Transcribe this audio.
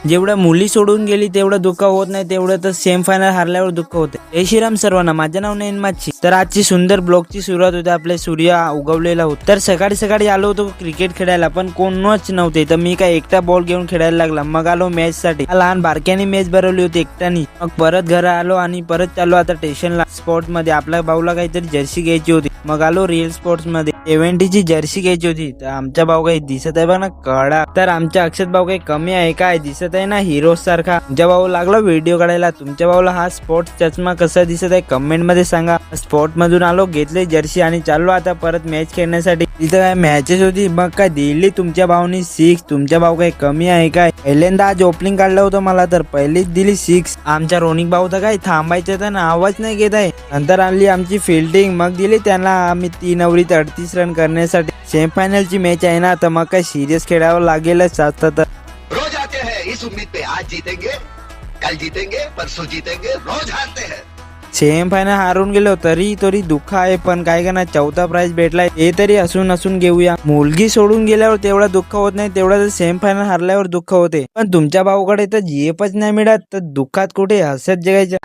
जेवढं मुली सोडून गेली तेवढं दुःख होत नाही, तेवढं तर सेम फायनल हारल्यावर दुःख होते. जय श्रीराम सर्वांना, माझं नाव नयन माची. तर आजची सुंदर ब्लॉगची सुरुवात होते. आपले सूर्य उगवलेला होता. तर सकाळी सकाळी आलो होतो क्रिकेट खेळायला, पण कोणच नव्हते. तर मी काय एकटा बॉल घेऊन खेळायला लागला. मग आलो मॅच साठी. लहान बारक्याने मॅच भरवली होती एकट्यानी. मग परत घरी आलो आणि परत चाललो आता स्टेशनला. स्पोर्ट्स मध्ये आपल्या भाऊला काहीतरी जर्सी घ्यायची होती. मग आलो रिअल स्पोर्ट्स मध्ये 70ची जर्सी घ्यायची होती. तर आमचा भाऊ काही दिसत आहे बघ ना कडा. तर आमच्या अक्षत भाऊ काही कमी आहे काय, दिसत आहे ना हिरो सारखा. तुमच्या भाऊ लागला व्हिडिओ काढायला. तुमच्या भाऊला हा स्पोर्ट्स चष्मा कसा दिसत आहे कमेंट मध्ये सांगा. स्पोर्ट मधून आलो, घेतले जर्सी आणि चाललो आता परत मॅच खेळण्यासाठी. तिथं काय मॅचेस होती. मग काय दिली तुमच्या भाऊनी 6. तुमच्या भाऊ काही कमी आहे काय. पहिल्यांदा आज ओपनिंग काढलं होतं मला, तर पहिलीच दिली 6. आमच्या रोनिक भाऊ तर काय थांबायचं तर ना आवाज नाही घेत आहे. नंतर आणली आमची फिल्डिंग. मग दिली त्यांना आम्ही 3 ओव्हरीत 38 रन करण्यासाठी. सेमीफायनलची मॅच आहे ना, तर मग काय सिरियस खेळावं लागेलच आता. तर रोज आते हैं इस उम्मीद पे, आज जीतेंगे, कल जीतेंगे, परसों जीतेंगे, रोज हारते हैं. सेमीफायनल हारून गेलो तरी दुःख आहे, पण काय करणार, 4था प्राइज भेटलाय हे तरी हसून घेऊया. मुलगी सोडून गेल्यावर तेवढं दुःख होत नाही, तेवढं सेमीफायनल हारल्यावर दुःख होते. पण तुमच्या भाऊकडे तर जीएफच नाही मिळत, तर दुःखात कुठे हसत जगायचं.